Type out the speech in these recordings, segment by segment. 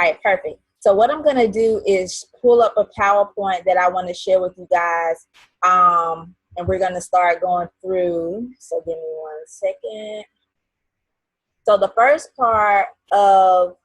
All right, perfect. So what I'm going to do is pull up a PowerPoint that I want to share with you guys. And we're going to start going through. So give me 1 second. So the first part of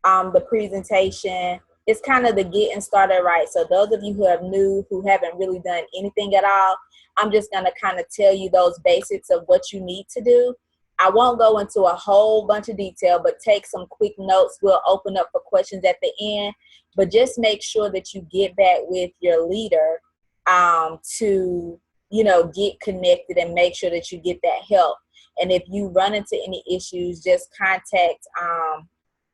the presentation is kind of the getting started right. So those of you who are new, who haven't really done anything at all, I'm just going to kind of tell you those basics of what you need to do. I won't go into a whole bunch of detail, but take some quick notes. We'll open up for questions at the end, but just make sure that you get back with your leader to, you know, get connected and make sure that you get that help. And if you run into any issues, just contact,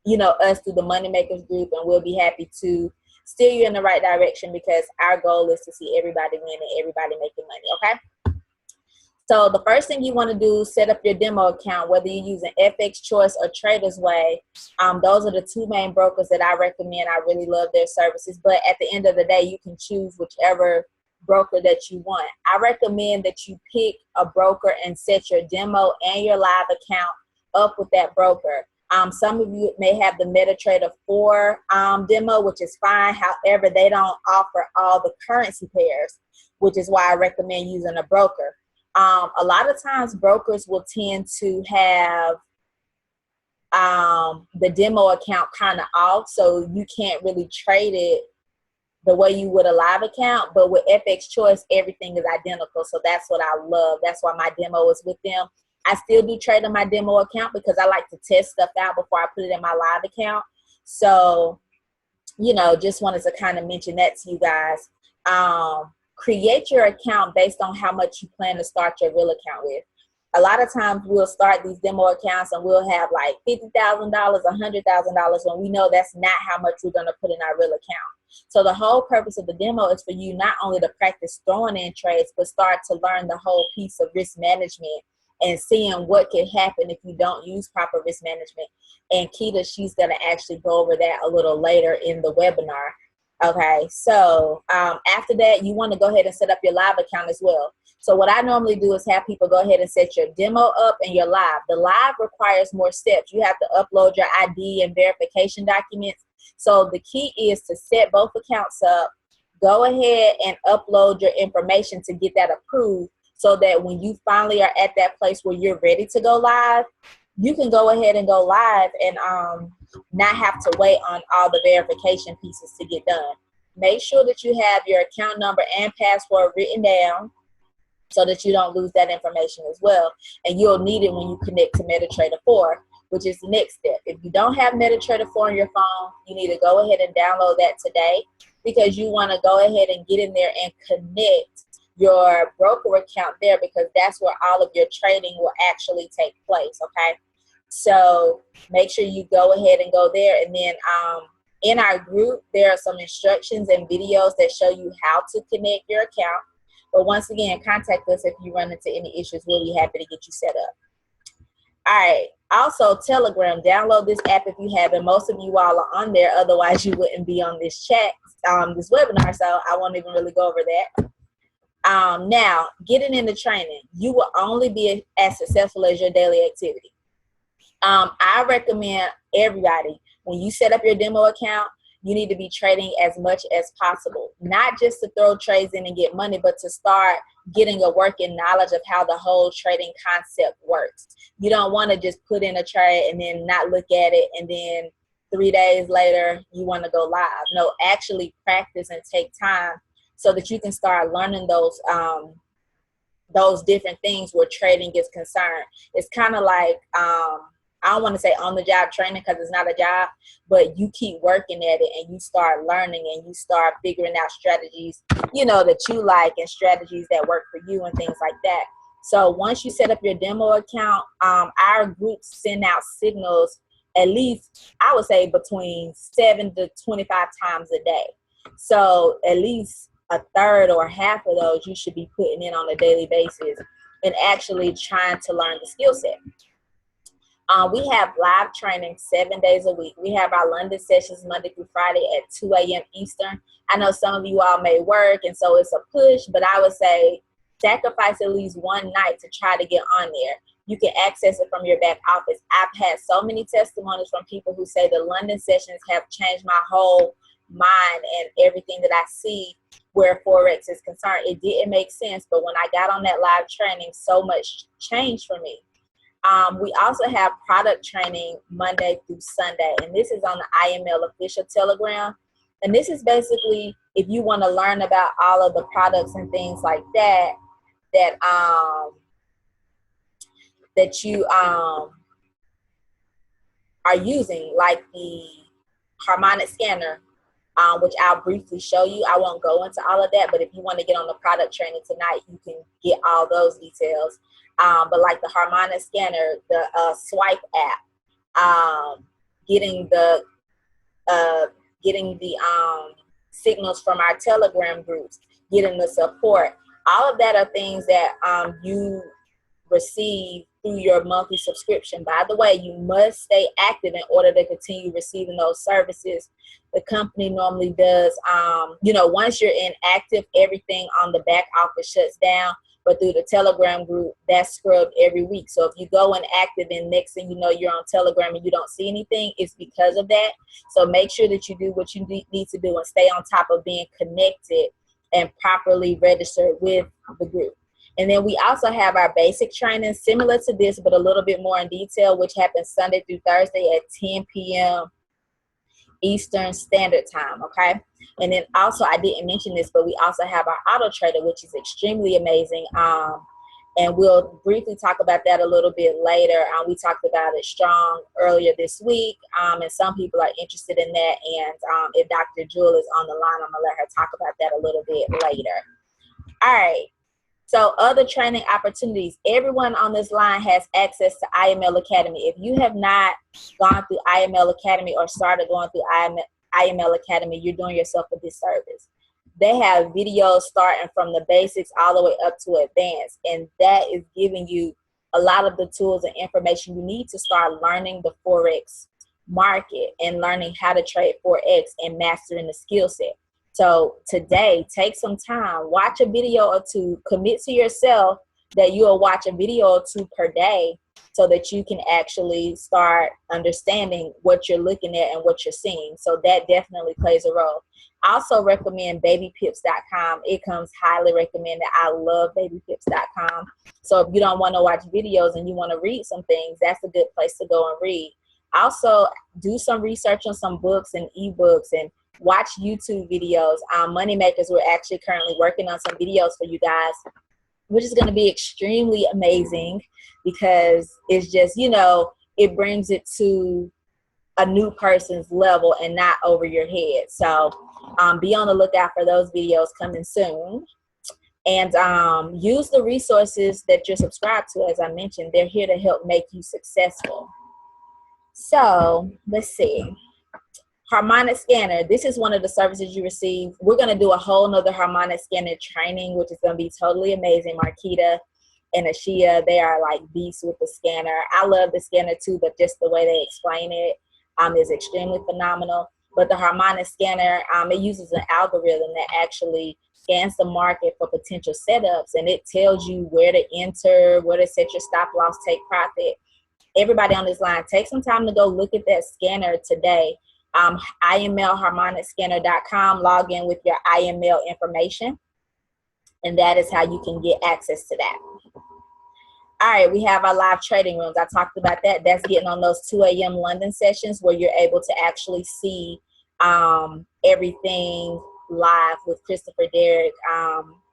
you know, us through the Money Makers group, and we'll be happy to steer you in the right direction, because our goal is to see everybody win and everybody making money, okay? So the first thing you want to do, set up your demo account, whether you're using FX Choice or Traders Way. Those are the two main brokers that I recommend. I really love their services, but at the end of the day, you can choose whichever broker that you want. I recommend that you pick a broker and set your demo and your live account up with that broker. Some of you may have the MetaTrader 4 demo, which is fine. However, they don't offer all the currency pairs, which is why I recommend using a broker. A lot of times brokers will tend to have the demo account kind of off, so you can't really trade it the way you would a live account. But with FX Choice, everything is identical, so that's what I love. That's why my demo is with them. I still do trade on my demo account because I like to test stuff out before I put it in my live account. So, you know, just wanted to kind of mention that to you guys. Create your account based on how much you plan to start your real account with. A lot of times we'll start these demo accounts and we'll have like $50,000, $100,000 when we know that's not how much we're going to put in our real account. So the whole purpose of the demo is for you not only to practice throwing in trades, but start to learn the whole piece of risk management and seeing what can happen if you don't use proper risk management. And Kita, she's going to actually go over that a little later in the webinar. Okay, so after that, you want to go ahead and set up your live account as well. So what I normally do is have people go ahead and set your demo up and your live. The live requires more steps. You have to upload your ID and verification documents. So the key is to set both accounts up, go ahead and upload your information to get that approved, so that when you finally are at that place where you're ready to go live, you can go ahead and go live and not have to wait on all the verification pieces to get done. Make sure that you have your account number and password written down so that you don't lose that information as well. And you'll need it when you connect to MetaTrader 4, which is the next step. If you don't have MetaTrader 4 on your phone, you need to go ahead and download that today, because you want to go ahead and get in there and connect your broker account there, because that's where all of your trading will actually take place, okay? So make sure you go ahead and go there. And then in our group, there are some instructions and videos that show you how to connect your account. But once again, contact us if you run into any issues. We'll be happy to get you set up. All right. Also, Telegram. Download this app if you haven't. Most of you all are on there. Otherwise, you wouldn't be on this chat, this webinar. So I won't even really go over that. Now, getting into training, you will only be as successful as your daily activity. I recommend everybody, when you set up your demo account, you need to be trading as much as possible, not just to throw trades in and get money, but to start getting a working knowledge of how the whole trading concept works. You don't want to just put in a trade and then not look at it, and then 3 days later you want to go live. No, actually practice and take time so that you can start learning those different things where trading is concerned. It's kind of like, I don't want to say on-the-job training, because it's not a job, but you keep working at it and you start learning and you start figuring out strategies, you know, that you like, and strategies that work for you and things like that. So once you set up your demo account, our groups send out signals at least, I would say, between 7 to 25 times a day. So at least a third or half of those you should be putting in on a daily basis and actually trying to learn the skill set. We have live training 7 days a week. We have our London sessions Monday through Friday at 2 a.m. Eastern. I know some of you all may work, and so it's a push, but I would say sacrifice at least one night to try to get on there. you can access it from your back office. I've had so many testimonies from people who say the London sessions have changed my whole mind and everything that I see where Forex is concerned. It didn't make sense, but when I got on that live training, so much changed for me. We also have product training Monday through Sunday, and this is on the IML official Telegram. And this is basically if you want to learn about all of the products and things like that, that you are using, like the harmonic scanner, which I'll briefly show you. I won't go into all of that, but if you want to get on the product training tonight, you can get all those details. But like the harmonic scanner, the swipe app, getting the signals from our Telegram groups, getting the support, all of that are things that you receive through your monthly subscription. By the way, you must stay active in order to continue receiving those services. The company normally does, once you're inactive, everything on the back office shuts down. But through the Telegram group, that's scrubbed every week. So if you go inactive and next thing you know you're on Telegram and you don't see anything, it's because of that. So make sure that you do what you need to do and stay on top of being connected and properly registered with the group. And then we also have our basic training similar to this, but a little bit more in detail, which happens Sunday through Thursday at 10 p.m. Eastern Standard Time, okay? And then also, I didn't mention this, but we also have our auto trader, which is extremely amazing. And we'll briefly talk about that a little bit later. We talked about it strong earlier this week, and some people are interested in that. And if Dr. Jewel is on the line, I'm going to let her talk about that a little bit later. All right. So other training opportunities, everyone on this line has access to IML Academy. If you have not gone through IML Academy or started going through IML Academy, you're doing yourself a disservice. They have videos starting from the basics all the way up to advanced, and that is giving you a lot of the tools and information you need to start learning the Forex market and learning how to trade Forex and mastering the skill set. So today, take some time, watch a video or two, commit to yourself that you'll watch a video or two per day so that you can actually start understanding what you're looking at and what you're seeing. So that definitely plays a role. I also recommend babypips.com. It comes highly recommended. I love babypips.com. So if you don't want to watch videos and you want to read some things, that's a good place to go and read. Also, do some research on some books and ebooks and watch YouTube videos. Moneymakers, we're actually currently working on some videos for you guys, which is going to be extremely amazing because it's just, it brings it to a new person's level and not over your head. So be on the lookout for those videos coming soon. And use the resources that you're subscribed to. As I mentioned, they're here to help make you successful. So let's see. Harmonic scanner. This is one of the services you receive. We're going to do a whole nother harmonic scanner training, which is going to be totally amazing. Marquita and Ashia, they are like beasts with the scanner. I love the scanner too, but just the way they explain it is extremely phenomenal. But the harmonic scanner, it uses an algorithm that actually scans the market for potential setups, and it tells you where to enter, where to set your stop loss, take profit. Everybody on this line, take some time to go look at that scanner today. IMLharmonicscanner.com, log in with your IML information, and that is how you can get access to that. All right, we have our live trading rooms. I talked about that. That's getting on those 2 a.m. London sessions where you're able to actually see everything live with Christopher Derrick.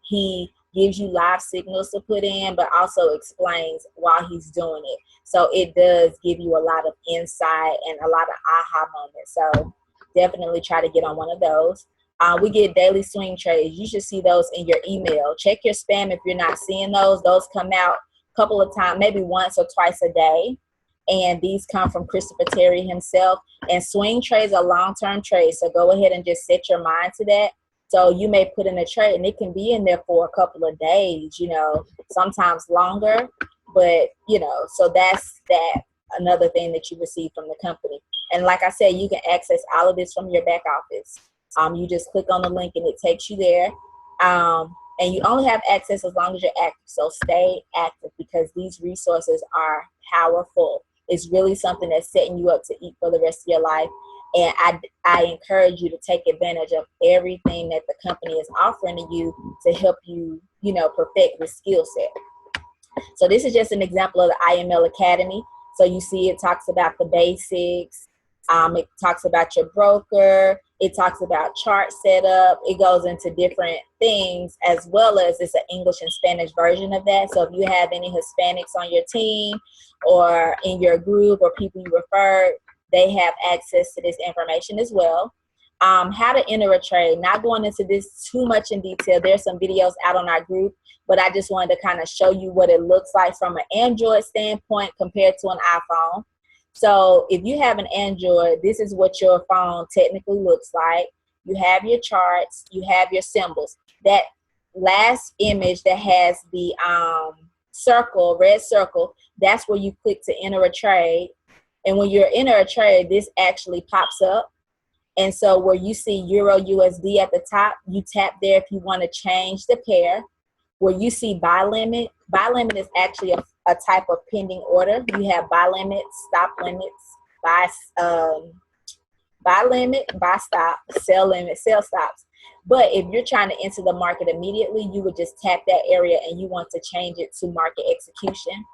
He gives you live signals to put in, but also explains while he's doing it. So it does give you a lot of insight and a lot of aha moments. So definitely try to get on one of those. We get daily swing trades. You should see those in your email. Check your spam if you're not seeing those. Those come out a couple of times, maybe once or twice a day. And these come from Christopher Terry himself. And swing trades are long-term trades. So go ahead and just set your mind to that. So you may put in a trade and it can be in there for a couple of days, sometimes longer. But, so that's another thing that you receive from the company. And like I said, you can access all of this from your back office. You just click on the link and it takes you there. And you only have access as long as you're active. So stay active because these resources are powerful. It's really something that's setting you up to eat for the rest of your life. And I encourage you to take advantage of everything that the company is offering to you to help you, you know, perfect the skill set. So this is just an example of the IML Academy. So you see it talks about the basics. It talks about your broker. It talks about chart setup. It goes into different things, as well as it's an English and Spanish version of that. So if you have any Hispanics on your team or in your group or people you referred, they have access to this information as well. How to enter a trade. Not going into this too much in detail. There's some videos out on our group, but I just wanted to kind of show you what it looks like from an Android standpoint compared to an iPhone. So if you have an Android, this is what your phone technically looks like. You have your charts, you have your symbols. That last image that has the circle, red circle, that's where you click to enter a trade. And when you're enter a trade, this actually pops up. And so where you see Euro USD at the top, you tap there if you want to change the pair. Where you see buy limit is actually a type of pending order. You have buy limits, stop limits, buy limit, buy stop, sell limit, sell stops. But if you're trying to enter the market immediately, you would just tap that area and you want to change it to market execution.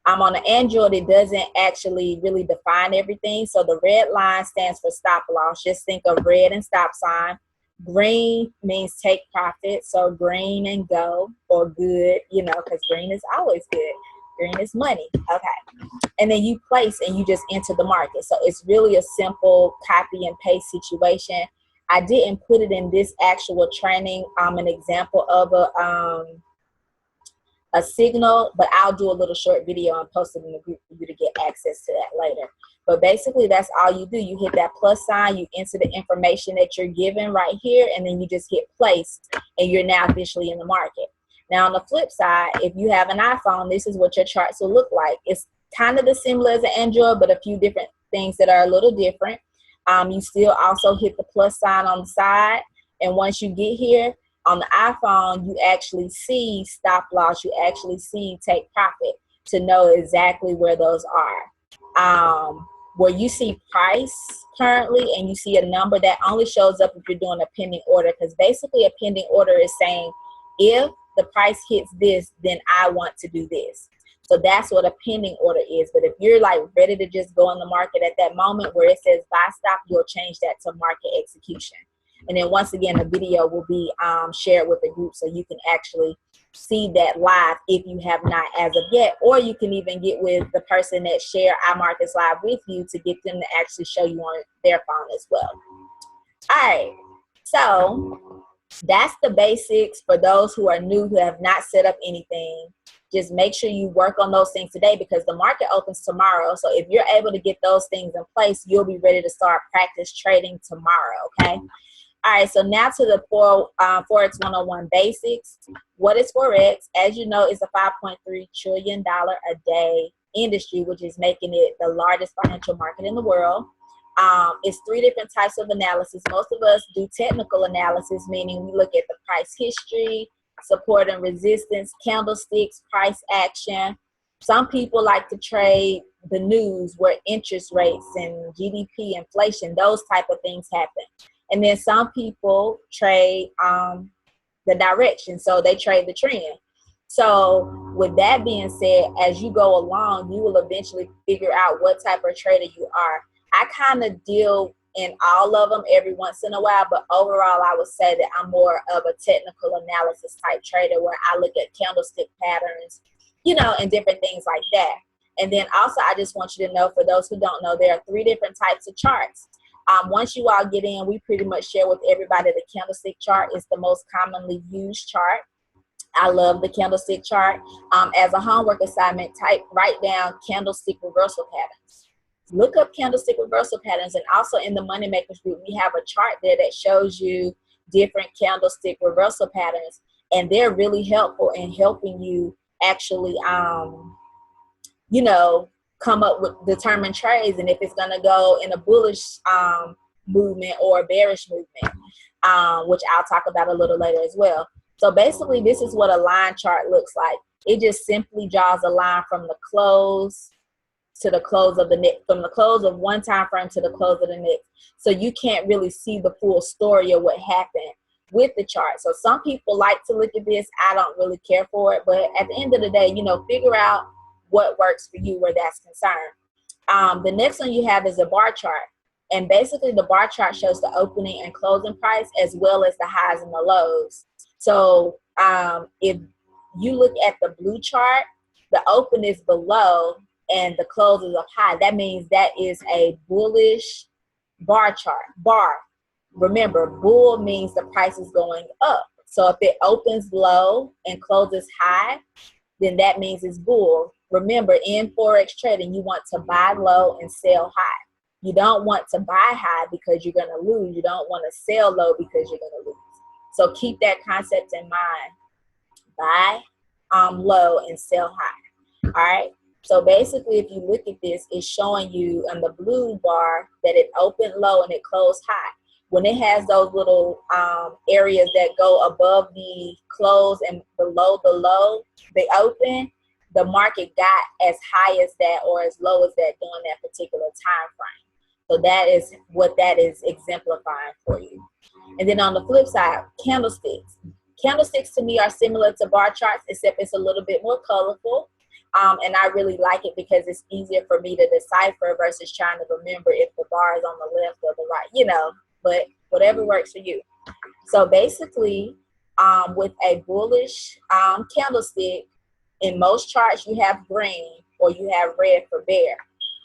On the Android, it doesn't actually really define everything. So the red line stands for stop loss. Just think of red and stop sign. Green means take profit. So green and go, or good, you know, because green is always good. Green is money. Okay. And then you place and you just enter the market. So it's really a simple copy and paste situation. I didn't put it in this actual training, an example of a signal, but I'll do a little short video and post it in the group for you to get access to that later. But basically, that's all you do. You hit that plus sign, you enter the information that you're given right here, and then you just hit place, and you're now officially in the market. Now, on the flip side, if you have an iPhone, this is what your charts will look like. It's kind of the similar as an Android, but a few different things that are a little different. You still also hit the plus sign on the side, and once you get here, on the iPhone, you actually see stop loss. You actually see take profit to know exactly where those are. Where you see price currently and you see a number, that only shows up if you're doing a pending order, because basically a pending order is saying if the price hits this, then I want to do this. So that's what a pending order is. But if you're like ready to just go in the market at that moment where it says buy stop, you'll change that to market execution. And then once again, the video will be shared with the group so you can actually see that live if you have not as of yet. Or you can even get with the person that share iMarkets Live with you to get them to actually show you on their phone as well. All right, so that's the basics for those who are new, who have not set up anything. Just make sure you work on those things today because the market opens tomorrow. So if you're able to get those things in place, you'll be ready to start practice trading tomorrow, okay? All right, so now to the Forex 101 basics. What is Forex? As you know, it's a $5.3 trillion a day industry, which is making it the largest financial market in the world. It's 3 different types of analysis. Most of us do technical analysis, meaning we look at the price history, support and resistance, candlesticks, price action. Some people like to trade the news where interest rates and GDP, inflation, those type of things happen. And then some people trade the direction, so they trade the trend. So with that being said, as you go along, you will eventually figure out what type of trader you are. I kind of deal in all of them every once in a while, but overall I would say that I'm more of a technical analysis type trader where I look at candlestick patterns, you know, and different things like that. And then also I just want you to know, for those who don't know, there are 3 different types of charts. Once you all get in, we pretty much share with everybody the candlestick chart is the most commonly used chart. I love the candlestick chart. As a homework assignment, write down candlestick reversal patterns. Look up candlestick reversal patterns, and also in the Money Makers group, we have a chart there that shows you different candlestick reversal patterns, and they're really helpful in helping you actually, you know, come up with determined trades, and if it's going to go in a bullish movement or a bearish movement, which I'll talk about a little later as well. So basically, this is what a line chart looks like. It just simply draws a line from the close to the close of the next, from the close of one time frame to the close of the next. So you can't really see the full story of what happened with the chart. So some people like to look at this. I don't really care for it, but at the end of the day, you know, figure out what works for you where that's concerned. The next one you have is a bar chart. And basically the bar chart shows the opening and closing price as well as the highs and the lows. So if you look at the blue chart, the open is below and the close is up high. That means that is a bullish bar chart. Bar. Remember, bull means the price is going up. So if it opens low and closes high, then that means it's bull. Remember, in Forex trading, you want to buy low and sell high. You don't want to buy high because you're going to lose. You don't want to sell low because you're going to lose. So keep that concept in mind. Buy low and sell high. All right. So basically, if you look at this, it's showing you on the blue bar that it opened low and it closed high. When it has those little areas that go above the close and below the low, they open, the market got as high as that or as low as that during that particular time frame. So that is what that is exemplifying for you. And then on the flip side, candlesticks. Candlesticks to me are similar to bar charts, except it's a little bit more colorful. And I really like it because it's easier for me to decipher versus trying to remember if the bar is on the left or the right, you know, but whatever works for you. So basically, with a bullish candlestick, in most charts you have green or you have red for bear.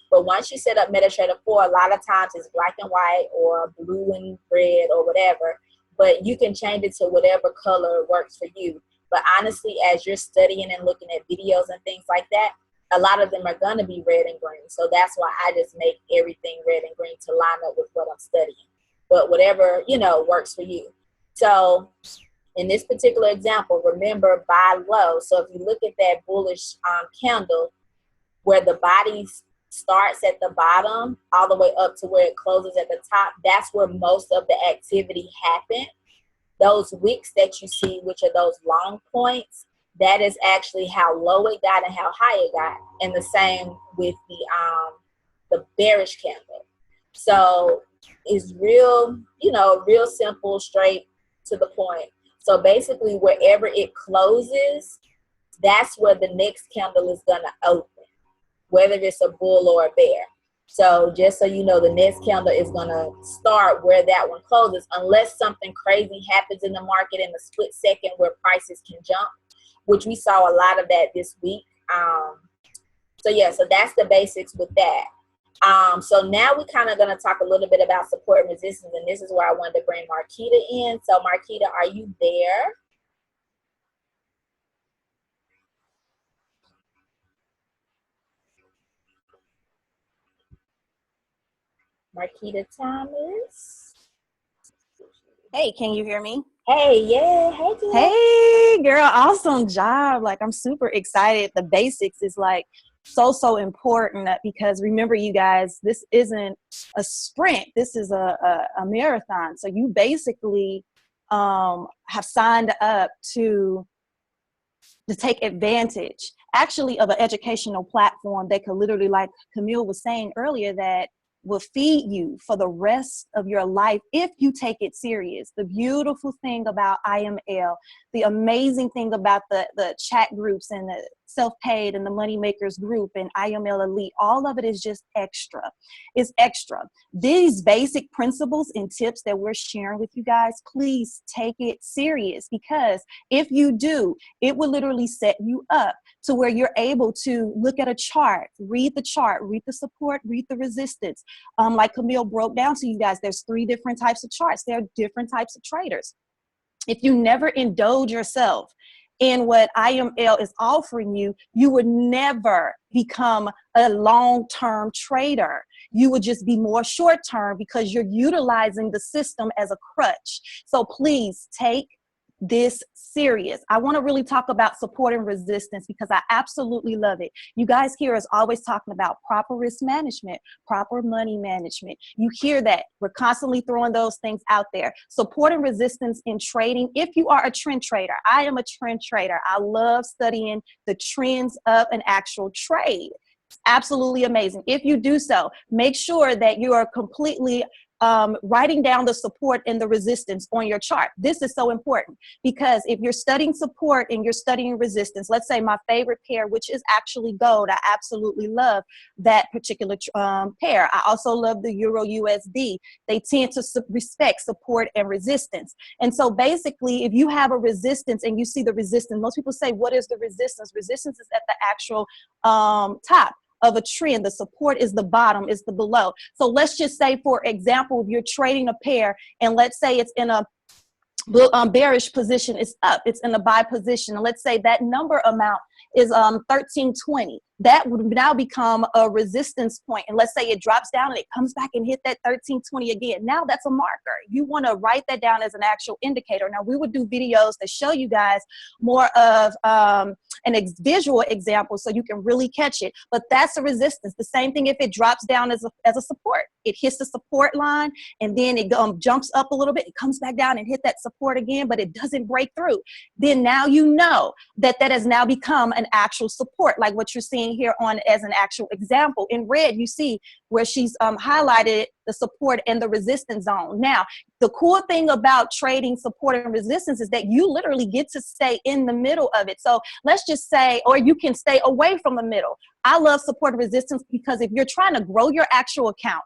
But once you set up MetaTrader 4, a lot of times it's black and white or blue and red or whatever, but you can change it to whatever color works for you. But honestly, as you're studying and looking at videos and things like that, a lot of them are going to be red and green. So that's why I just make everything red and green to line up with what I'm studying. But whatever, you know, works for you. So in this particular example, remember buy low. So if you look at that bullish candle where the body starts at the bottom all the way up to where it closes at the top, that's where most of the activity happened. Those wicks that you see, which are those long points, that is actually how low it got and how high it got. And the same with the bearish candle. So it's real, you know, real simple, straight to the point. So basically, wherever it closes, that's where the next candle is going to open, whether it's a bull or a bear. So just so you know, the next candle is going to start where that one closes, unless something crazy happens in the market in a split second where prices can jump, which we saw a lot of that this week. So yeah, so that's the basics with that. So now we're kind of going to talk a little bit about support and resistance, and this is where I wanted to bring Marquita in. So Marquita, are you there? Marquita Thomas. Hey, can you hear me? Hey, yeah. Hey, girl. Hey, girl. Awesome job. Like, I'm super excited. The basics is like so important because remember, you guys, this isn't a sprint. This is a marathon. So you basically have signed up to take advantage actually of an educational platform that could literally, like Camille was saying earlier, that will feed you for the rest of your life if you take it serious. The beautiful thing about IML, the amazing thing about the chat groups and the self-paid and the money makers group and IML Elite, all of it is just extra. It's extra. These basic principles and tips that we're sharing with you guys, please take it serious, because if you do, it will literally set you up to where you're able to look at a chart, read the support, read the resistance. Like Camille broke down to you guys, there's 3 different types of charts. There are different types of traders. If you never indulge yourself in what IML is offering you, you would never become a long-term trader. You would just be more short-term because you're utilizing the system as a crutch. So please take this serious. I want to really talk about support and resistance because I absolutely love it. You guys hear us always talking about proper risk management, proper money management. You hear that. We're constantly throwing those things out there. Support and resistance in trading. If you are a trend trader, I am a trend trader. I love studying the trends of an actual trade. It's absolutely amazing. If you do so, make sure that you are completely writing down the support and the resistance on your chart. This is so important because if you're studying support and you're studying resistance, let's say my favorite pair, which is actually gold, I absolutely love that particular pair. I also love the Euro USD. They tend to respect support and resistance. And so basically, if you have a resistance and you see the resistance, most people say, what is the resistance? Resistance is at the actual top of a trend. The support is the bottom, is the below. So let's just say, for example, if you're trading a pair and let's say it's in a bearish position, it's up, it's in a buy position. And let's say that number amount is 1320. That would now become a resistance point. And let's say it drops down and it comes back and hit that 1320 again. Now that's a marker. You want to write that down as an actual indicator. Now we would do videos that show you guys more of visual example so you can really catch it. But that's a resistance. The same thing if it drops down as a support. It hits the support line and then it jumps up a little bit. It comes back down and hit that support again, but it doesn't break through. Then now you know that that has now become an actual support, like what you're seeing here on as an actual example. In red, you see where she's highlighted the support and the resistance zone. Now, the cool thing about trading support and resistance is that you literally get to stay in the middle of it. So let's just say, or you can stay away from the middle. I love support and resistance because if you're trying to grow your actual account,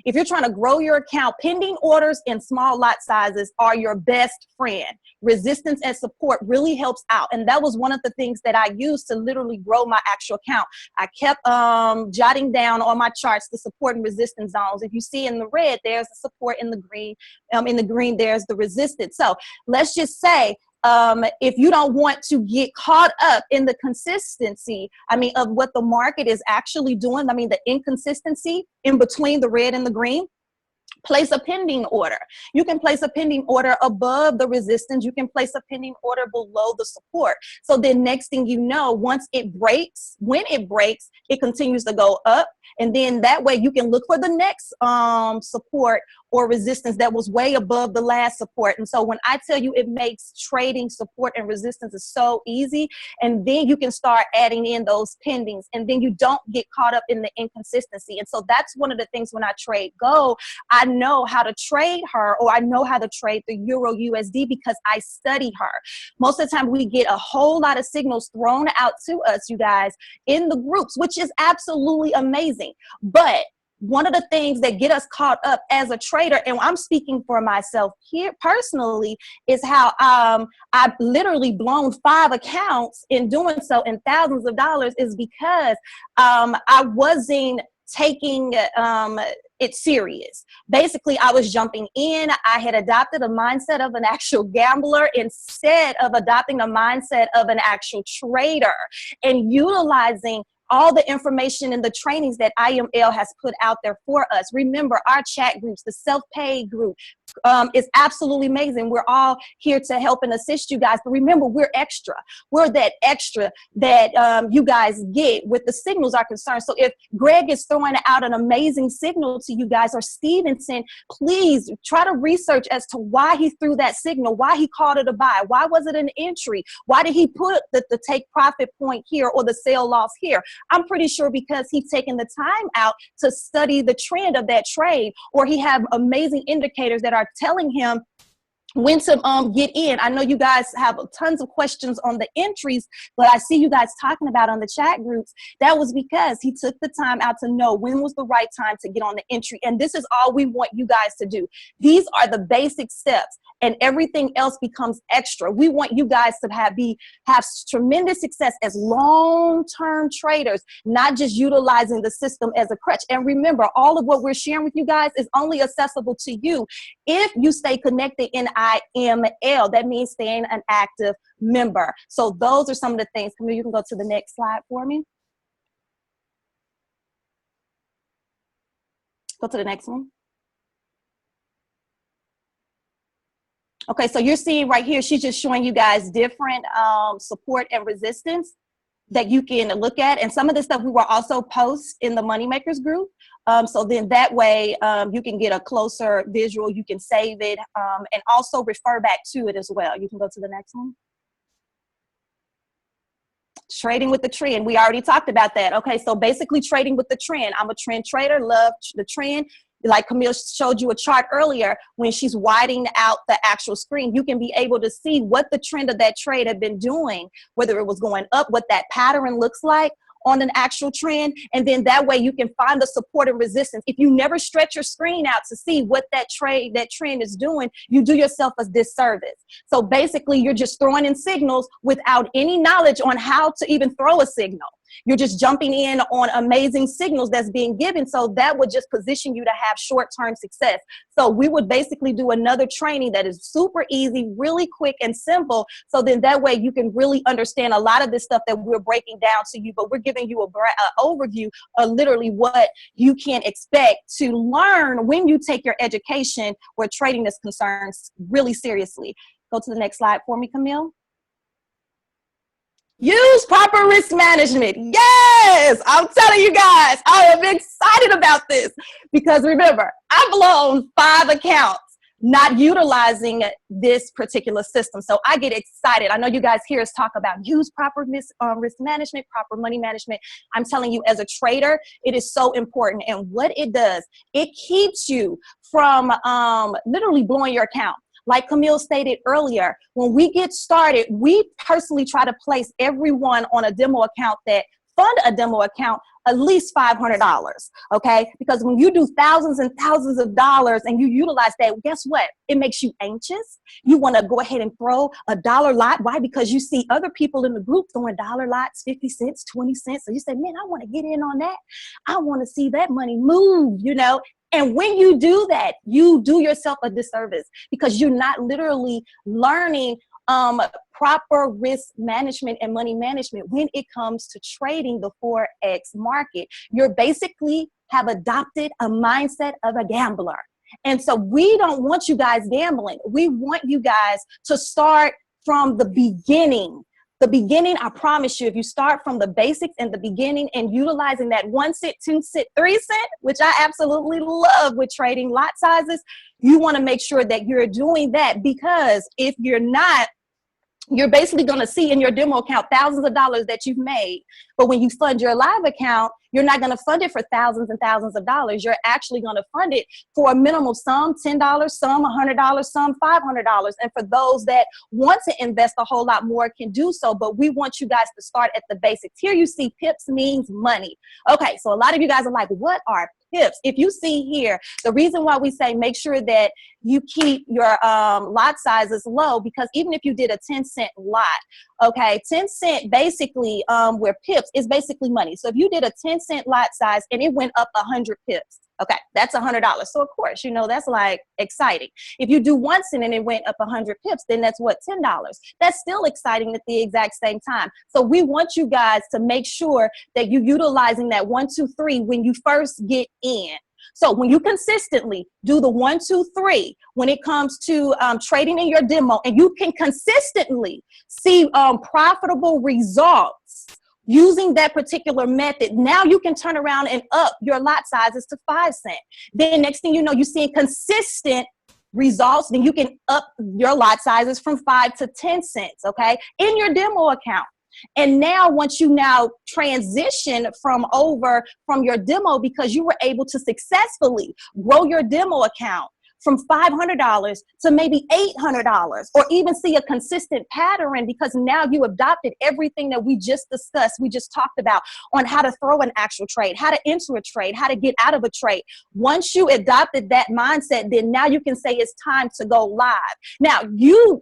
if you're trying to grow your account, pending orders and small lot sizes are your best friend. Resistance and support really helps out. And that was one of the things that I used to literally grow my actual account. I kept jotting down on my charts the support and resistance zones. If you see in the red, there's the support. In the green, there's the resistance. So let's just say, if you don't want to get caught up in the consistency, of what the market is actually doing, the inconsistency in between the red and the green, place a pending order. You can place a pending order above the resistance. You can place a pending order below the support. So then next thing you know, once it breaks, when it breaks, it continues to go up. And then that way you can look for the next support or resistance that was way above the last support. And so when I tell you it makes trading support and resistance is so easy, and then you can start adding in those pendings, and then you don't get caught up in the inconsistency. And so that's one of the things when I trade gold, I know how to trade her, or I know how to trade the Euro USD because I study her. Most of the time we get a whole lot of signals thrown out to us, you guys, in the groups, which is absolutely amazing. But one of the things that get us caught up as a trader, and I'm speaking for myself here personally, is how I've literally blown 5 accounts in doing so, and thousands of dollars, is because I wasn't taking it serious. Basically, I was jumping in. I had adopted a mindset of an actual gambler instead of adopting a mindset of an actual trader and utilizing all the information and the trainings that IML has put out there for us. Remember, our chat groups, the self-pay group, is absolutely amazing. We're all here to help and assist you guys. But remember, we're extra. We're that extra that you guys get with the signals are concerned. So if Greg is throwing out an amazing signal to you guys, or Stevenson, please try to research as to why he threw that signal, why he called it a buy, why was it an entry, why did he put the take profit point here or the sell loss here. I'm pretty sure because he's taken the time out to study the trend of that trade, or he have amazing indicators that are telling him when to get in. I know you guys have tons of questions on the entries, but I see you guys talking about on the chat groups. That was because he took the time out to know when was the right time to get on the entry. And this is all we want you guys to do. These are the basic steps, and everything else becomes extra. We want you guys to have tremendous success as long-term traders, not just utilizing the system as a crutch. And remember, all of what we're sharing with you guys is only accessible to you if you stay connected in IML. That means staying an active member. So those are some of the things. Camille, you can go to the next slide for me. Go to the next one. Okay, so you're seeing right here, she's just showing you guys different support and resistance that you can look at. And some of this stuff we will also post in the Moneymakers group. So then that way you can get a closer visual, you can save it, and also refer back to it as well. You can go to the next one. Trading with the trend. We already talked about that. Okay, so basically trading with the trend. I'm a trend trader, love the trend. Like Camille showed you a chart earlier, when she's widening out the actual screen, you can be able to see what the trend of that trade had been doing, whether it was going up, what that pattern looks like on an actual trend. And then that way you can find the support and resistance. If you never stretch your screen out to see what that trend is doing, you do yourself a disservice. So basically you're just throwing in signals without any knowledge on how to even throw a signal. You're just jumping in on amazing signals that's being given. So that would just position you to have short-term success. So we would basically do another training that is super easy, really quick and simple. So then that way you can really understand a lot of this stuff that we're breaking down to you, but we're giving you an overview of literally what you can expect to learn when you take your education where trading is concerned really seriously. Go to the next slide for me, Camille. Use proper risk management. Yes, I'm telling you guys, I am excited about this because remember, I've blown 5 accounts not utilizing this particular system. So I get excited. I know you guys hear us talk about use proper risk management, proper money management. I'm telling you, as a trader, it is so important. And what it does, it keeps you from literally blowing your account. Like Camille stated earlier, when we get started, we personally try to place everyone on a demo account that fund a demo account at least $500, okay? Because when you do thousands and thousands of dollars and you utilize that, guess what? It makes you anxious. You want to go ahead and throw a dollar lot. Why? Because you see other people in the group throwing dollar lots, 50 cents, 20 cents. So you say, man, I want to get in on that. I want to see that money move, you know? And when you do that, you do yourself a disservice because you're not literally learning proper risk management and money management when it comes to trading the Forex market. You're basically have adopted a mindset of a gambler. And so we don't want you guys gambling. We want you guys to start from the beginning. The beginning, I promise you, if you start from the basics in the beginning and utilizing that 1 cent, 2 cent, 3 cent, which I absolutely love with trading lot sizes, you want to make sure that you're doing that, because if you're not, you're basically going to see in your demo account thousands of dollars that you've made. But when you fund your live account, you're not going to fund it for thousands and thousands of dollars. You're actually going to fund it for a minimum, some $10, some $100, some $500. And for those that want to invest a whole lot more can do so. But we want you guys to start at the basics. Here you see pips means money. Okay, so a lot of you guys are like, what are pips? If you see here, the reason why we say make sure that you keep your lot sizes low, because even if you did a 10-cent lot, okay, 10 cent basically where pips is basically money. So if you did a 10-cent lot size and it went up 100 pips, okay, that's $100. So of course, you know, that's like exciting. If you do 1 cent and it went up 100 pips, then that's what, $10. That's still exciting at the exact same time. So we want you guys to make sure that you're utilizing that 1, 2, 3 when you first get in. So when you consistently do the 1, 2, 3, when it comes to trading in your demo, and you can consistently see profitable results using that particular method, now you can turn around and up your lot sizes to 5 cents. Then next thing you know, you're seeing consistent results, then you can up your lot sizes from 5 to 10 cents, okay, in your demo account. And now once you now transition from your demo, because you were able to successfully grow your demo account from $500 to maybe $800, or even see a consistent pattern, because now you adopted everything that we just discussed. We just talked about on how to throw an actual trade, how to enter a trade, how to get out of a trade. Once you adopted that mindset, then now you can say it's time to go live. Now,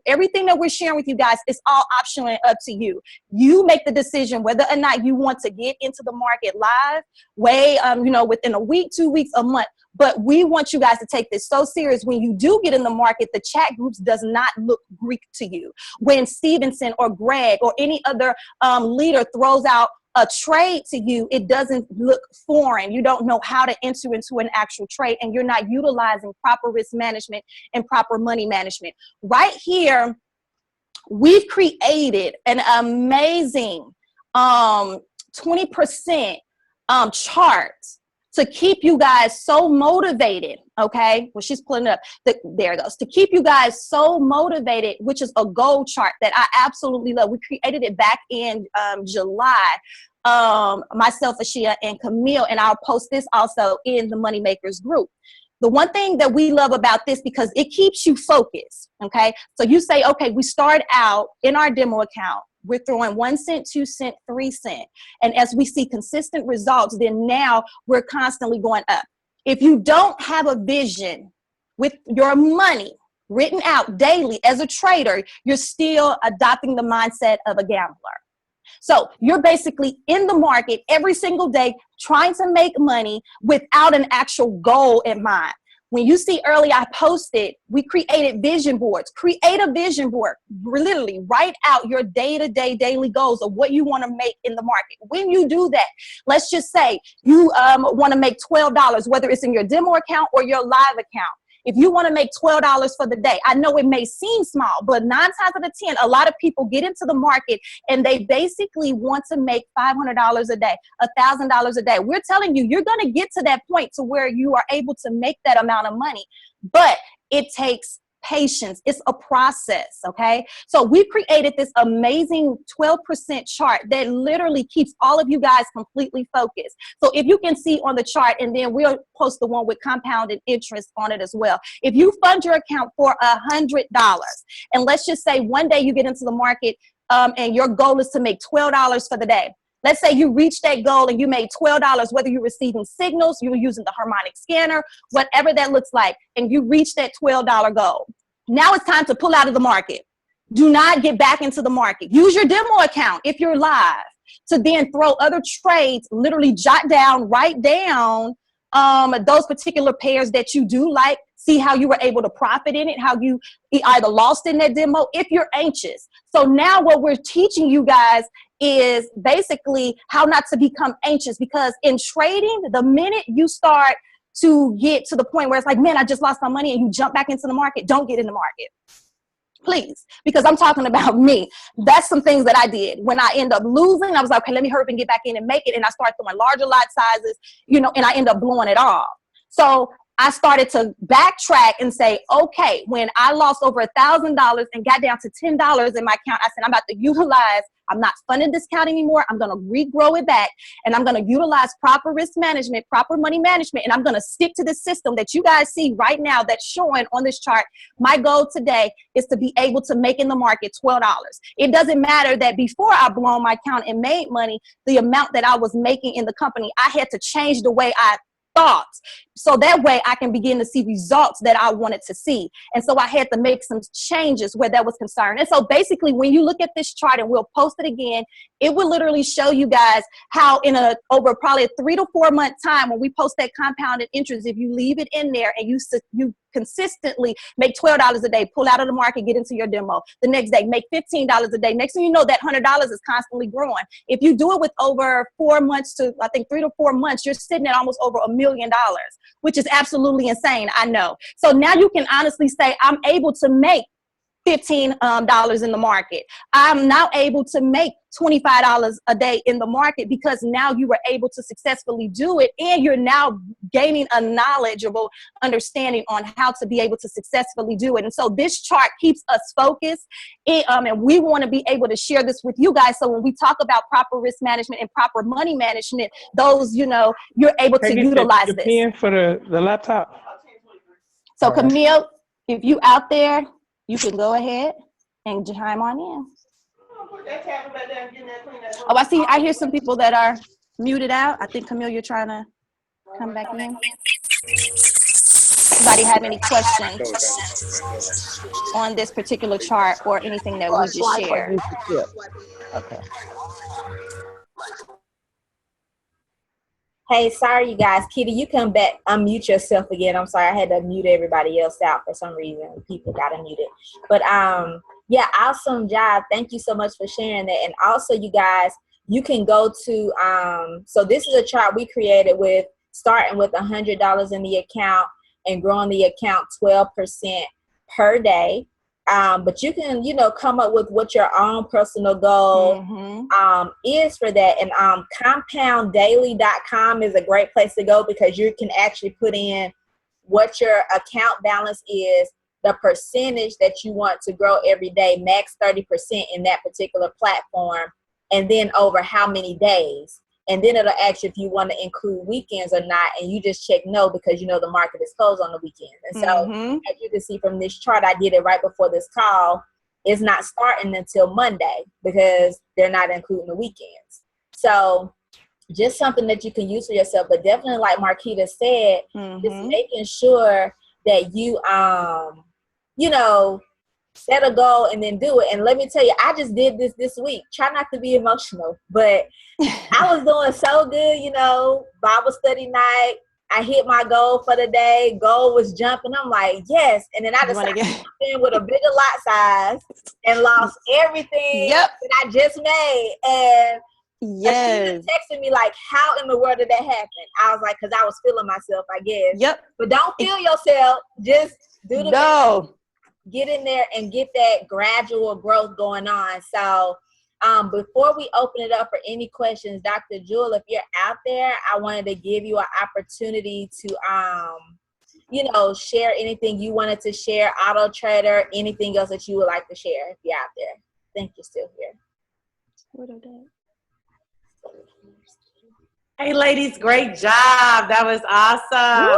everything that we're sharing with you guys is all optional and up to you. You make the decision whether or not you want to get into the market live, within a week, 2 weeks, a month. But we want you guys to take this so serious. When you do get in the market, the chat groups does not look Greek to you. When Stevenson or Greg or any other leader throws out a trade to you, it doesn't look foreign. You don't know how to enter into an actual trade, and you're not utilizing proper risk management and proper money management. Right here, we've created an amazing 20% chart to keep you guys so motivated. Okay, well, she's pulling it up. There it goes. To keep you guys so motivated, which is a goal chart that I absolutely love. We created it back in July. Myself, Ashia, and Camille, and I'll post this also in the Money Makers group. The one thing that we love about this, because it keeps you focused, okay? So you say, okay, we start out in our demo account, we're throwing 1 cent, 2 cent, 3 cent. And as we see consistent results, then now we're constantly going up. If you don't have a vision with your money written out daily as a trader, you're still adopting the mindset of a gambler. So you're basically in the market every single day trying to make money without an actual goal in mind. When you see earlier, I posted, we created vision boards. Create a vision board. Literally write out your day-to-day daily goals of what you want to make in the market. When you do that, let's just say you want to make $12, whether it's in your demo account or your live account. If you want to make $12 for the day, I know it may seem small, but 9 times out of 10, a lot of people get into the market and they basically want to make $500 a day, $1,000 a day. We're telling you, you're going to get to that point to where you are able to make that amount of money, but it takes patience. It's a process, okay? So we created this amazing 12% chart that literally keeps all of you guys completely focused. So if you can see on the chart, and then we'll post the one with compounded interest on it as well. If you fund your account for $100, and let's just say one day you get into the market and your goal is to make $12 for the day. Let's say you reach that goal and you made $12, whether you're receiving signals, you're using the harmonic scanner, whatever that looks like, and you reach that $12 goal. Now it's time to pull out of the market. Do not get back into the market. Use your demo account if you're live to then throw other trades, literally jot down, write down those particular pairs that you do like, see how you were able to profit in it, how you either lost in that demo if you're anxious. So now what we're teaching you guys is basically how not to become anxious, because in trading, the minute you start to get to the point where it's like, man, I just lost my money, and you jump back into the market, don't get in the market. Please, because I'm talking about me. That's some things that I did. When I end up losing, I was like, okay, let me hurry up and get back in and make it. And I start throwing larger lot sizes, and I end up blowing it off. So I started to backtrack and say, okay, when I lost over $1,000 and got down to $10 in my account, I said, I'm about to utilize, I'm not funding this account anymore. I'm going to regrow it back, and I'm going to utilize proper risk management, proper money management, and I'm going to stick to the system that you guys see right now that's showing on this chart. My goal today is to be able to make in the market $12. It doesn't matter that before I blown my account and made money, the amount that I was making in the company, I had to change the way I thoughts, so that way I can begin to see results that I wanted to see. And so I had to make some changes where that was concerned. And so basically, when you look at this chart, and we'll post it again, it will literally show you guys how in over probably a 3 to 4 month time, when we post that compounded interest, if you leave it in there and you consistently make $12 a day, pull out of the market, get into your demo. The next day, make $15 a day. Next thing you know, that $100 is constantly growing. If you do it with over 4 months to, I think, 3 to 4 months, you're sitting at almost over $1 million, which is absolutely insane, I know. So now you can honestly say, I'm able to make $15 in the market. I'm now able to make $25 a day in the market, because now you were able to successfully do it, and you're now gaining a knowledgeable understanding on how to be able to successfully do it. And so this chart keeps us focused, and we want to be able to share this with you guys, so when we talk about proper risk management and proper money management, those, you're able to utilize this. Pen for the laptop. So Camille, if you out there, you can go ahead and chime on in. Oh, I hear some people that are muted out. I think, Camille, you're trying to come back in. Anybody have any questions on this particular chart or anything that we just shared? Okay. Hey, sorry, you guys. Kitty, you come back. Unmute yourself again. I'm sorry. I had to mute everybody else out for some reason. People got unmuted. But, yeah, awesome job. Thank you so much for sharing that. And also, you guys, you can go to, so this is a chart we created with starting with $100 in the account and growing the account 12% per day. But you can, come up with what your own personal goal is for that. And compounddaily.com is a great place to go because you can actually put in what your account balance is, the percentage that you want to grow every day, max 30% in that particular platform, and then over how many days. And then it'll ask you if you want to include weekends or not, and you just check no because the market is closed on the weekend. And so as you can see from this chart, I did it right before this call. It's not starting until Monday because they're not including the weekends. So just something that you can use for yourself, but definitely like Marquita said, just making sure that you, set a goal and then do it. And let me tell you, I just did this week. Try not to be emotional, but I was doing so good, Bible study night. I hit my goal for the day. Goal was jumping. I'm like, yes. And then I decided to jump in with a bigger lot size and lost everything that I just made. And she was texting me like, how in the world did that happen? I was like, because I was feeling myself, I guess. But don't feel yourself. Just do the best. Get in there and get that gradual growth going on. So before we open it up for any questions, Dr. Jewel, if you're out there, I wanted to give you an opportunity to, share anything you wanted to share, Auto Trader, anything else that you would like to share if you're out there. I think you're still here. Hey, ladies, great job. That was awesome.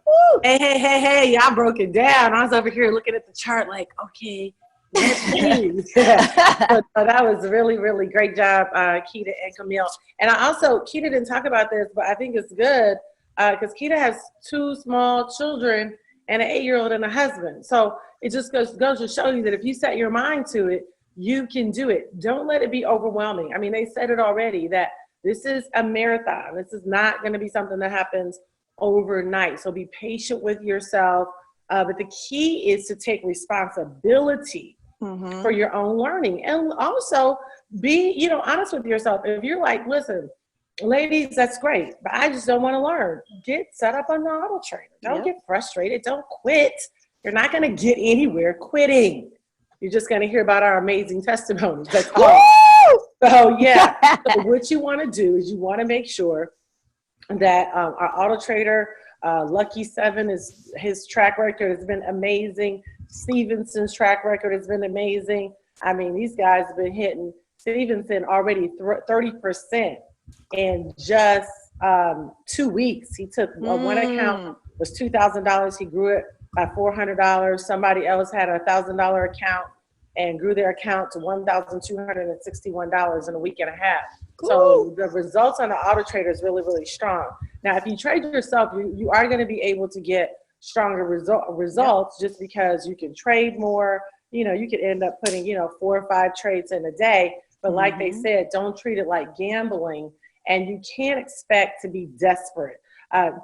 Woo! Hey, y'all broke it down. I was over here looking at the chart like, okay, let's see. But that was really, really great job, Keita and Camille. And Keita didn't talk about this, but I think it's good because Keita has 2 small children and an 8-year-old and a husband. So it just goes to show you that if you set your mind to it, you can do it. Don't let it be overwhelming. I mean, they said it already that this is a marathon. This is not going to be something that happens overnight. So be patient with yourself. But the key is to take responsibility for your own learning. And also be, honest with yourself. If you're like, listen, ladies, that's great, but I just don't want to learn. Get set up on the Auto Trader. Don't get frustrated. Don't quit. You're not going to get anywhere quitting. You're just going to hear about our amazing testimonies. That's all. So so what you want to do is you want to make sure that our Auto Trader, Lucky 7, his track record has been amazing. Stevenson's track record has been amazing. I mean, these guys have been hitting. Stevenson already 30% in just 2 weeks. He took one account was $2,000. He grew it by $400. Somebody else had a $1,000 account and grew their account to $1,261 in a week and a half. Cool. So the results on the Auto Trader is really, really strong. Now, if you trade yourself, you are going to be able to get stronger results just because you can trade more. You could end up putting, 4 or 5 trades in a day. But like they said, don't treat it like gambling. And you can't expect to be desperate.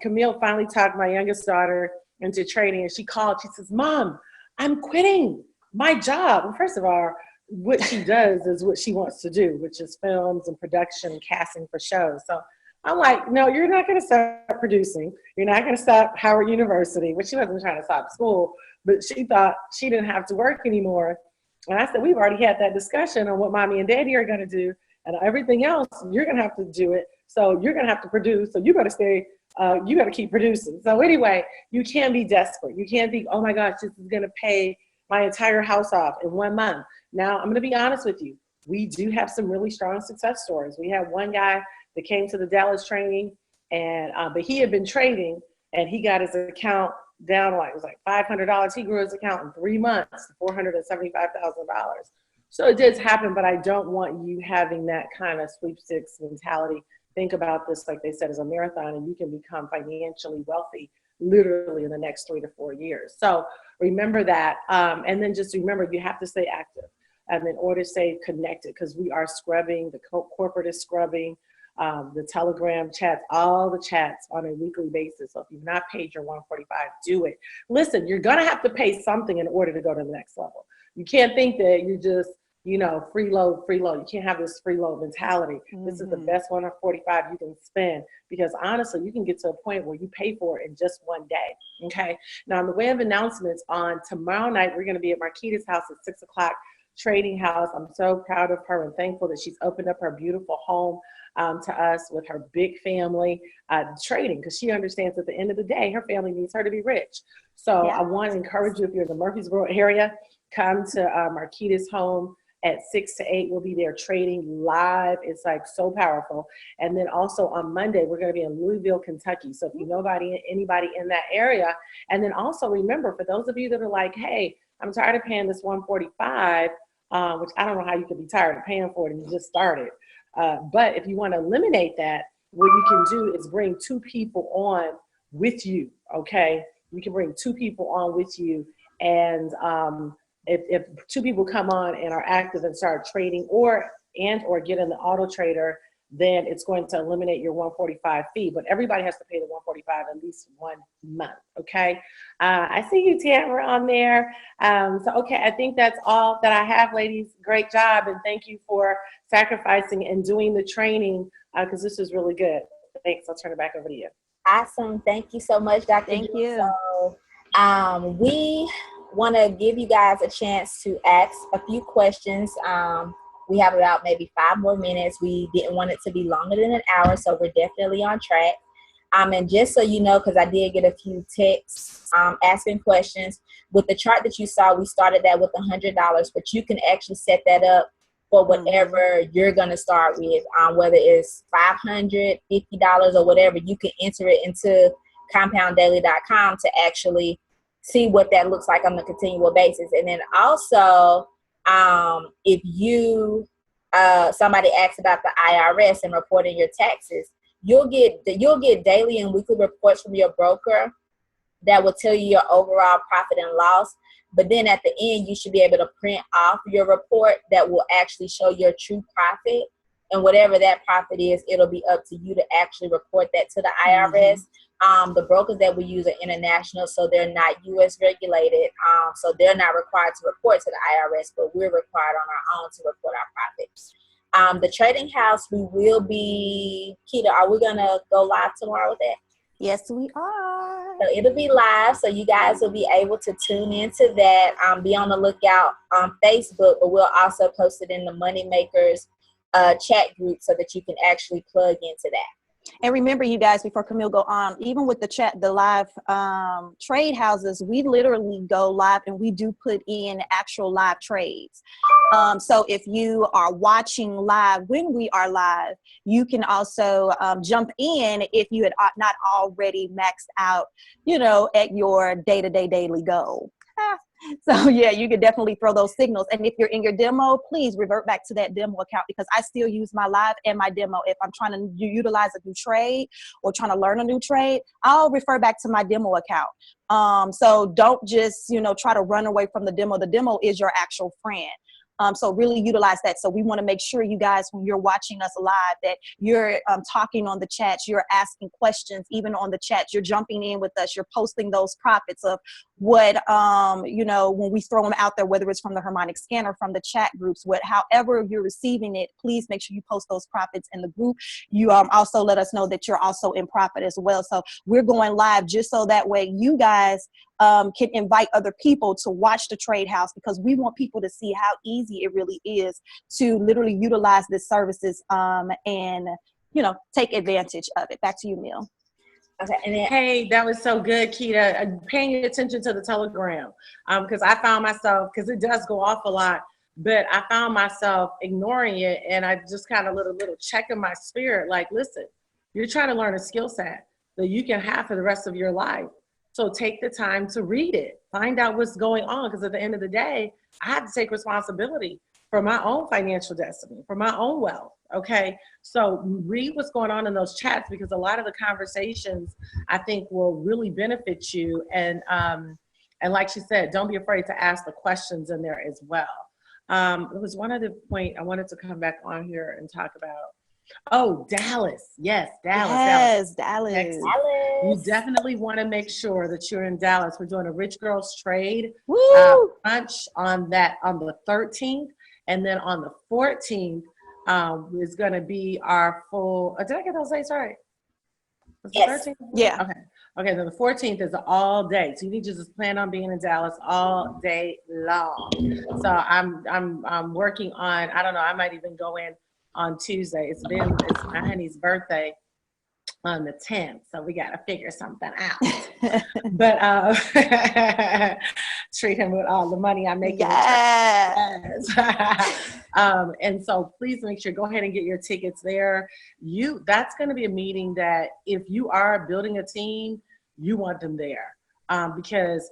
Camille finally talked my youngest daughter into trading, and she called. She says, "Mom, I'm quitting my job." And first of all, what she does is what she wants to do, which is films and production and casting for shows. So I'm like, no, you're not going to stop producing. You're not going to stop Howard University, which she wasn't trying to stop school, but she thought she didn't have to work anymore. And I said, we've already had that discussion on what mommy and daddy are going to do, and everything else, you're going to have to do it. So you're going to have to produce. So you got to stay. You got to keep producing. So anyway, you can't be desperate. You can't think, oh my gosh, this is going to pay my entire house off in 1 month. Now, I'm going to be honest with you. We do have some really strong success stories. We have one guy that came to the Dallas training, and but he had been trading, and he got his account down it was like $500. He grew his account in 3 months to $475,000. So it does happen, but I don't want you having that kind of sweepstakes mentality. Think about this, like they said, as a marathon, and you can become financially wealthy literally in the next 3 to 4 years. So remember that. And then just remember, you have to stay active in order to stay connected, because we are scrubbing, the corporate is scrubbing, the Telegram chats, all the chats on a weekly basis. So if you've not paid your $145, do it. Listen, you're going to have to pay something in order to go to the next level. You can't think that you're just freeload. You can't have this freeload mentality. This is the best 145 you can spend, because honestly, you can get to a point where you pay for it in just one day. Okay. Now, in the way of announcements, on tomorrow night, we're going to be at Marquita's house at 6 o'clock, trading house. I'm so proud of her and thankful that she's opened up her beautiful home to us with her big family trading, because she understands at the end of the day, her family needs her to be rich. So I want to encourage you, if you're in the Murfreesboro area, come to Marquita's home at 6 to 8. We'll be there trading live. It's like so powerful. And then also on Monday, we're going to be in Louisville, Kentucky. So if you know anybody in that area, and then also remember, for those of you that are like, hey, I'm tired of paying this 145, which I don't know how you could be tired of paying for it and you just started. But if you want to eliminate that, what you can do is bring 2 people on with you, okay? You can bring 2 people on with you, and if 2 people come on and are active and start trading or get in the auto trader, then it's going to eliminate your 145 fee. But everybody has to pay the 145 at least 1 month, okay? I see you, Tamara, on there. Okay, I think that's all that I have, ladies. Great job, and thank you for sacrificing and doing the training, because this is really good. Thanks. I'll turn it back over to you. Awesome. Thank you so much, Dr. Thank Drew. you. So, we want to give you guys a chance to ask a few questions. We have about maybe 5 more minutes. We didn't want it to be longer than an hour, so we're definitely on track. And just so you know, because I did get a few texts asking questions, with the chart that you saw, we started that with $100, but you can actually set that up for whatever you're going to start with, whether it's $500, $50, or whatever. You can enter it into compounddaily.com to actually see what that looks like on a continual basis. And then also, if you somebody asks about the IRS and reporting your taxes, you'll get daily and weekly reports from your broker that will tell you your overall profit and loss. But then at the end, you should be able to print off your report that will actually show your true profit. And whatever that profit is, it'll be up to you to actually report that to the IRS. The brokers that we use are international, so they're not U.S. regulated. So they're not required to report to the IRS, but we're required on our own to report our profits. The trading house, we will be, Keita, are we going to go live tomorrow with that? Yes, we are. So it'll be live, so you guys will be able to tune into that. Be on the lookout on Facebook, but we'll also post it in the Moneymakers chat group so that you can actually plug into that. And remember, you guys, before Camille go on, even with the live trade houses, we literally go live and we do put in actual live trades. So if you are watching live when we are live, you can also jump in if you had not already maxed out, at your day-to-day daily goal. So yeah, you could definitely throw those signals. And if you're in your demo, please revert back to that demo account, because I still use my live and my demo. If I'm trying to utilize a new trade or trying to learn a new trade, I'll refer back to my demo account. So don't just, try to run away from the demo. The demo is your actual friend. So really utilize that. So we want to make sure, you guys, when you're watching us live, that you're talking on the chats, you're asking questions, even on the chats, you're jumping in with us, you're posting those profits of what, when we throw them out there, whether it's from the harmonic scanner, from the chat groups, however you're receiving it, please make sure you post those profits in the group. You also let us know that you're also in profit as well. So we're going live just so that way you guys can invite other people to watch the trade house, because we want people to see how easy it really is to literally utilize these services and take advantage of it. Back to you, Mil. Okay. And then, hey, that was so good, Keita. Paying attention to the Telegram, because I found myself, because it does go off a lot, but I found myself ignoring it, and I just kind of little check in my spirit, like, listen, you're trying to learn a skill set that you can have for the rest of your life. So take the time to read it, find out what's going on, because at the end of the day, I have to take responsibility for my own financial destiny, for my own wealth, okay? So read what's going on in those chats, because a lot of the conversations, I think, will really benefit you. And like she said, don't be afraid to ask the questions in there as well. There was one other point I wanted to come back on here and talk about. Oh, Dallas. Yes, Dallas. Yes, Dallas. You definitely want to make sure that you're in Dallas. We're doing a Rich Girls Trade brunch on the 13th. And then on the 14th is going to be our full, did I get those dates right? Was the Yes. 13th? Yeah. Okay, then the 14th is all day. So you need to just plan on being in Dallas all day long. So I'm working on, I don't know, I might even go in on Tuesday. It's my honey's birthday on the 10th, so we got to figure something out. But treat him with all the money I make. Yes. And so please make sure, go ahead and get your tickets there. That's going to be a meeting that if you are building a team, you want them there, because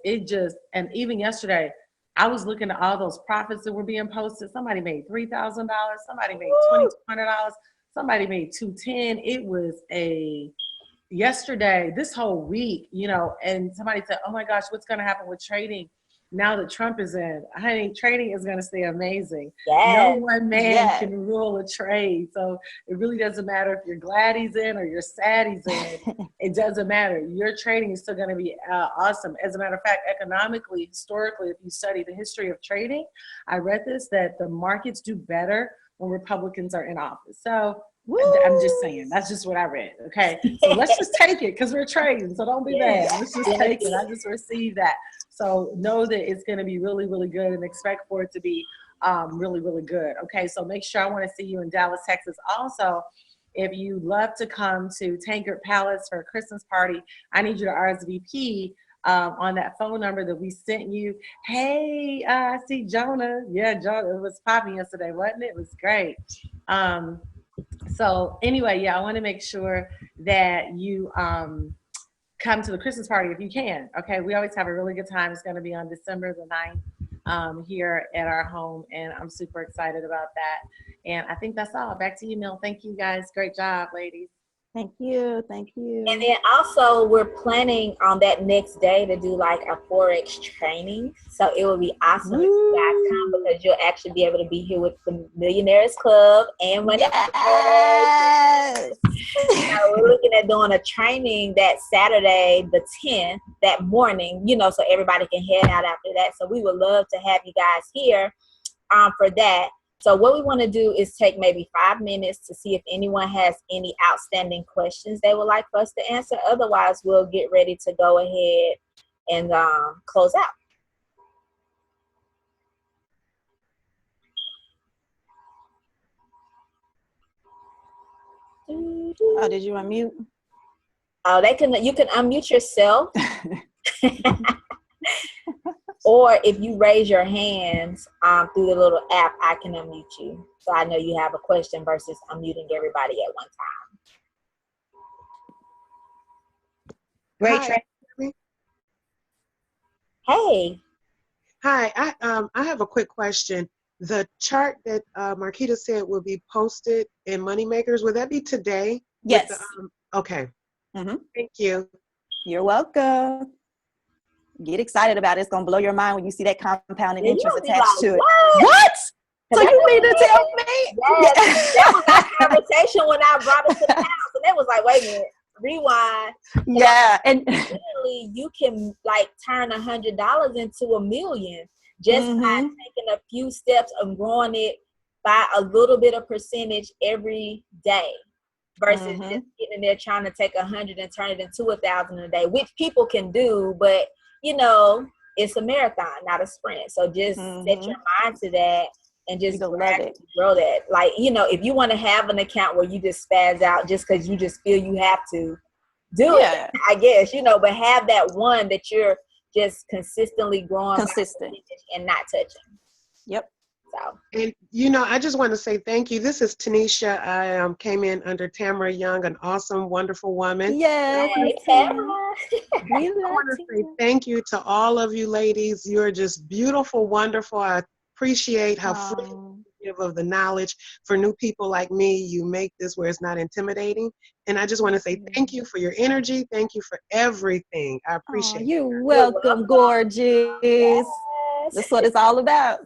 and even yesterday, I was looking at all those profits that were being posted. Somebody made $3,000. Somebody made $2,200. Somebody made $210. It was yesterday, this whole week, and somebody said, oh my gosh, what's going to happen with trading now that Trump is in? Honey, trading is going to stay amazing. Yes. No one man can rule a trade. So it really doesn't matter if you're glad he's in or you're sad he's in. It doesn't matter. Your trading is still going to be awesome. As a matter of fact, economically, historically, if you study the history of trading, I read this, that the markets do better when Republicans are in office. So I'm just saying, that's just what I read. Okay. So let's just take it because we're trading. So don't be mad. Let's just take it. I just received that. So know that it's going to be really, really good, and expect for it to be really, really good. Okay. So make sure, I want to see you in Dallas, Texas. Also, if you love to come to Tankard Palace for a Christmas party, I need you to RSVP on that phone number that we sent you. Hey, I see Jonah. Yeah, Jonah, it was popping yesterday, wasn't it? It was great. So anyway, yeah, I want to make sure that you come to the Christmas party if you can. Okay, we always have a really good time. It's going to be on December the 9th here at our home, and I'm super excited about that. And I think that's all. Back to you, Mel. Thank you, guys. Great job, ladies. Thank you. Thank you. And then also, we're planning on that next day to do like a Forex training. So it will be awesome if you guys come, because you'll actually be able to be here with the Millionaires Club and Money. Yes. So we're looking at doing a training that Saturday, the 10th, that morning, so everybody can head out after that. So we would love to have you guys here for that. So what we want to do is take maybe 5 minutes to see if anyone has any outstanding questions they would like for us to answer. Otherwise, we'll get ready to go ahead and close out. Oh, did you unmute? Oh, you can unmute yourself. Or if you raise your hands through the little app, I can unmute you. So I know you have a question versus unmuting everybody at one time. Great Hi. training. Hey. Hi, I have a quick question. The chart that Marquita said will be posted in Moneymakers, will that be today? Yes. Okay. Mm-hmm. Thank you. You're welcome. Get excited about it. It's going to blow your mind when you see that compounding interest attached to it. What? So you mean to tell me? Yes, that was our conversation when I brought it to the house. And it was like, wait a minute, rewind. Yeah. And literally, you can turn $100 into $1 million just by taking a few steps of growing it by a little bit of percentage every day. Versus just getting in there trying to take 100 and turn it into 1,000 a day, which people can do, but it's a marathon, not a sprint. So just set your mind to that and just grow that. If you want to have an account where you just spaz out just because you just feel you have to do it, I guess, but have that one that you're just consistently growing and not touching. Yep. So. And, I just want to say thank you. This is Tanisha. I came in under Tamara Young, an awesome, wonderful woman. Yes. Hey, Tamara. I want to say thank you to all of you ladies. You're just beautiful, wonderful. I appreciate how free you give of the knowledge. For new people like me, you make this where it's not intimidating. And I just want to say thank you for your energy. Thank you for everything. I appreciate it. You're welcome, gorgeous. Yes. That's what it's all about.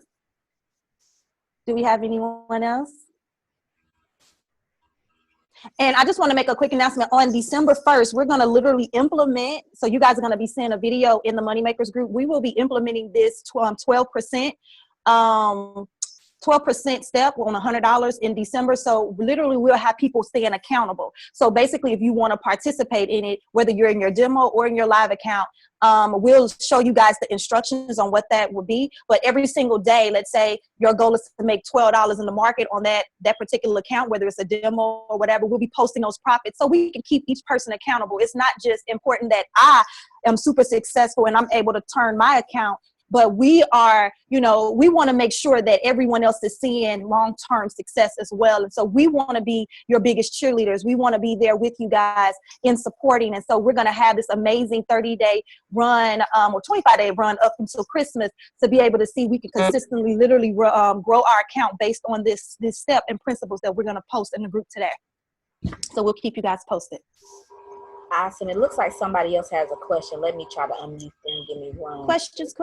Do we have anyone else? And I just want to make a quick announcement. On December 1st, we're going to literally implement, so you guys are going to be seeing a video in the Moneymakers group. We will be implementing this 12% 12% step on $100 in December. So literally we'll have people staying accountable. So basically, if you want to participate in it, whether you're in your demo or in your live account, we'll show you guys the instructions on what that would be. But every single day, let's say your goal is to make $12 in the market on that particular account, whether it's a demo or whatever, we'll be posting those profits so we can keep each person accountable. It's not just important that I am super successful and I'm able to turn my account, but we are, we want to make sure that everyone else is seeing long-term success as well. And so we want to be your biggest cheerleaders. We want to be there with you guys in supporting. And so we're going to have this amazing 30-day run or 25-day run up until Christmas to be able to see we can consistently literally grow our account based on this step and principles that we're going to post in the group today. So we'll keep you guys posted. Awesome. It looks like somebody else has a question. Let me try to unmute them. Give me one. Questions.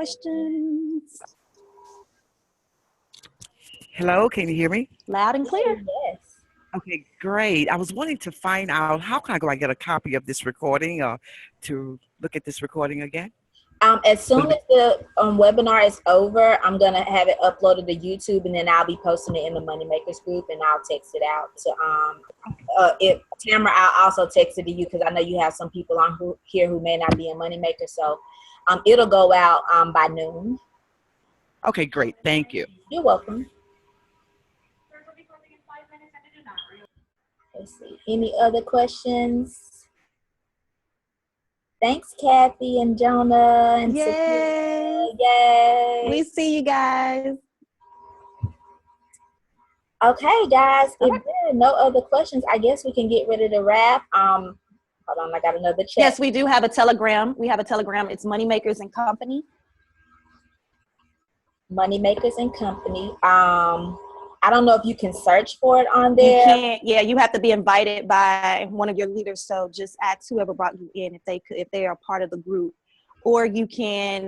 Hello, can you hear me? Loud and clear. Yes. Okay, great. I was wanting to find out how can I get a copy of this recording or to look at this recording again? As soon as the webinar is over, I'm going to have it uploaded to YouTube, and then I'll be posting it in the Moneymakers group, and I'll text it out to if Tamara, I'll also text it to you because I know you have some people on here who may not be in Moneymakers. So it'll go out by noon. Okay, great. Thank you. You're welcome. Let's see. Any other questions? Thanks, Kathy and Jonah and Yay. Sophia. Yay. We see you guys. Okay, guys. If there are no other questions, I guess we can get ready to wrap. Hold on, I got another chat. Yes, we do have a Telegram. We have a Telegram. It's Moneymakers and Company. Moneymakers and Company. I don't know if you can search for it on there. You can't. Yeah, you have to be invited by one of your leaders. So just ask whoever brought you in if they are part of the group, or you can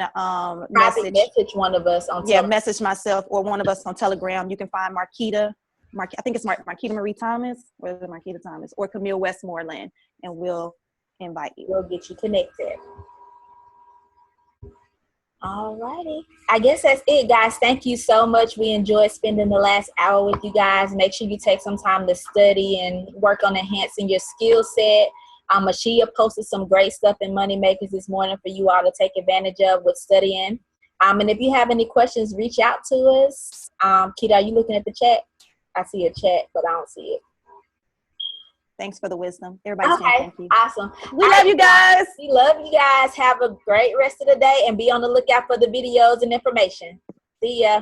message one of us on. Yeah, message myself or one of us on Telegram. You can find Marquita. I think it's Marquita Marie Thomas, or is it Marquita Thomas, or Camille Westmoreland, and we'll invite you. We'll get you connected. All righty. I guess that's it, guys. Thank you so much. We enjoyed spending the last hour with you guys. Make sure you take some time to study and work on enhancing your skill set. Ashia posted some great stuff in Moneymakers this morning for you all to take advantage of with studying. And if you have any questions, reach out to us. Kita, are you looking at the chat? I see a chat, but I don't see it. Thanks for the wisdom. Everybody's saying thank you. Awesome. We love you guys. We love you guys. Have a great rest of the day and be on the lookout for the videos and information. See ya.